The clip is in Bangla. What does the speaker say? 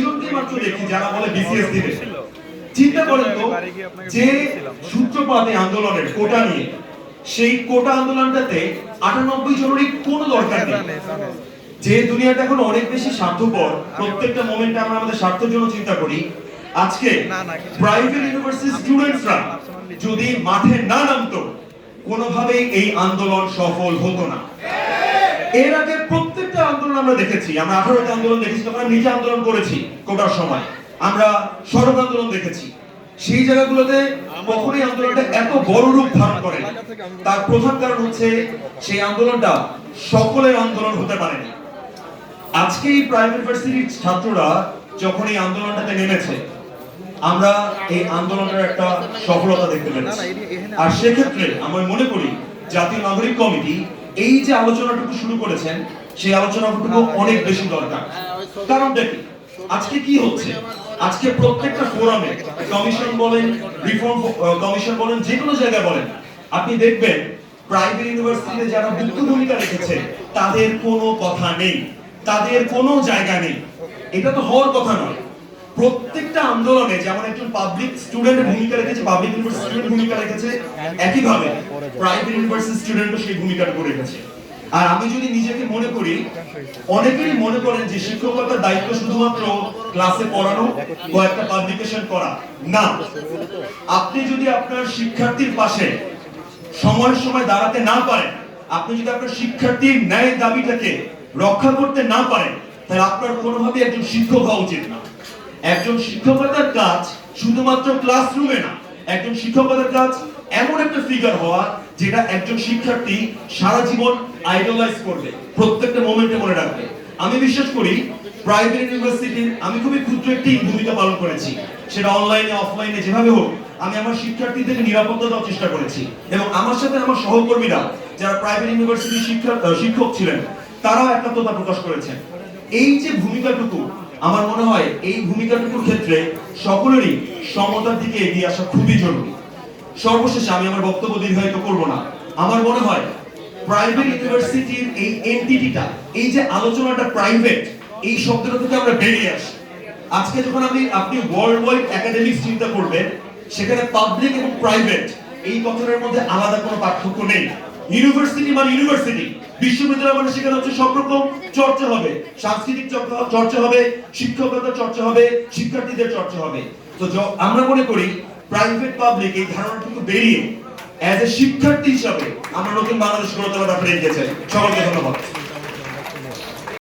দুইজনকে মাত্র দেখি যারা বলে বিসিএস দিবে। চিন্তা করেন তো, যে সূত্রপাত এই আন্দোলনের কোটা নিয়ে, সেই কোটা আন্দোলনটাতে 98 জনেরই কোনো দরকার নেই। যে দুনিয়াটা এখন অনেক বেশি স্বার্থপর, প্রত্যেকটা মোমেন্টে আমরা আমাদের স্বার্থের জন্য চিন্তা করি। আজকে প্রাইভেট ইউনিভার্সিটি স্টুডেন্টসরা যদি মাঠে না নামতো, কোনোভাবেই এই আন্দোলন সফল হতো না। এর আগে প্রত্যেকটা আন্দোলন আমরা দেখেছি, আমরা 18টা আন্দোলন দেখেছি, তখন নিজে আন্দোলন করেছি কোটার সময়, আমরা সড়ক আন্দোলন দেখেছি। সেই জায়গাগুলোতে কখনোই আন্দোলনটা এত বড় রূপ ধারণ করে। তার প্রধান কারণ হচ্ছে সেই আন্দোলনটা সকলের আন্দোলন হতে পারেনি। আজকে এই প্রাইভেট ইউনিভার্সিটির ছাত্ররা যখন এই আন্দোলনটাতে নেমেছে, আমরা এই আন্দোলনের একটা সফলতা দেখতে পেরেছি। আর সেক্ষেত্রে আমরা মনে করি জাতীয় নাগরিক কমিটি এই যে আলোচনাটুকু শুরু করেছেন, সেই আলোচনাটুকু অনেক বেশি দরকার। কারণ দেখি আজকে কি হচ্ছে, আজকে প্রত্যেকটা ফোরামে, কমিশন বলেন, রিফর্ম কমিশন বলেন, যে কোনো জায়গায় বলেন, আপনি দেখবেন প্রাইভেট ইউনিভার্সিটিতে যারা মুখ্য ভূমিকা রেখেছে তাদের কোনো কথা নেই, তাদের কোনো জায়গা নেই। এটা তো হওয়ার কথা নয়। প্রত্যেকটা আন্দোলনে যেমন একজন পাবলিক স্টুডেন্টের ভূমিকা রেখেছে, পাবলিক ইউনিভার্সিটি স্টুডেন্ট ভূমিকা রেখেছে, একইভাবে প্রাইভেট ইউনিভার্সিটি স্টুডেন্টও সেই ভূমিকাটা করে রেখেছে। আর আমি যদি নিজেকে মনে করি, অনেকেই মনে করেন যে শিক্ষকতার দায়িত্ব শুধুমাত্র ক্লাসে পড়ানো, কয়েকটা পাবলিকেশন করা না। আপনি যদি আপনার শিক্ষার্থীর পাশে সময়ের সময় দাঁড়াতে না পারেন, আপনি যদি আপনার শিক্ষার্থীর ন্যায় দাবিটাকে রক্ষা করতে না পারেন, তাহলে আপনার কোনোভাবেই একজন শিক্ষক হওয়া উচিত না। একজন শিক্ষকতার কাজ শুধুমাত্র ক্লাসরুমে না, একজন শিক্ষকতার কাজ এমন একটা ফিগার হওয়া যেটা একজন শিক্ষার্থী সারা জীবন আইডলাইজ করবে, প্রত্যেকটা মোমেন্টে মনে রাখবে। আমি বিশ্বাস করি প্রাইভেট ইউনিভার্সিটির আমি খুবই ক্ষুদ্র একটি ভূমিকা পালন করেছি, সেটা অনলাইনে অফলাইনে যেভাবে হোক আমি আমার শিক্ষার্থীদের নিরাপত্তা দেওয়ার চেষ্টা করেছি। এবং আমার সাথে আমার সহকর্মীরা যারা প্রাইভেট ইউনিভার্সিটির শিক্ষক ছিলেন, তারাও একাত্মতা প্রকাশ করেছেন। এই যে ভূমিকাটুকু, আমার মনে হয় এই ভূমিকাটুকুর ক্ষেত্রে সকলেরই সমতার দিকে এগিয়ে আসা খুবই জরুরি। সর্বশেষে আমি আমার বক্তব্য দীর্ঘায়িত করব না। আমার মনে হয় প্রাইভেট ইউনিভার্সিটির এই এন্টিটিটা, এই যে আলোচনাটা প্রাইভেট, এই শব্দটা থেকে আমরা বেরিয়ে আসি। আজকে যখন আপনি ওয়ার্ল্ড ওয়াইড একাডেমিক্স চিন্তা করবেন, সেখানে পাবলিক এবং প্রাইভেট এই কথার মধ্যে আলাদা কোনো পার্থক্য নেই। ইউনিভার্সিটি মানে ইউনিভার্সিটি, বিশ্ববিদ্যালয় মানে সেখানে হচ্ছে সব রকম চর্চা হবে, সাংস্কৃতিক চর্চা হবে, শিক্ষকতার চর্চা হবে, শিক্ষার্থীদের চর্চা হবে। তো আমরা মনে করি প্রাইভেট পাবলিক এই ধারণাটুকু বেরিয়ে অ্যাজ এ শিক্ষার্থী হিসাবে আমরা নতুন বাংলাদেশ গড়ে তোলার ব্যাপারে এগিয়ে যাই। সকলকে ধন্যবাদ।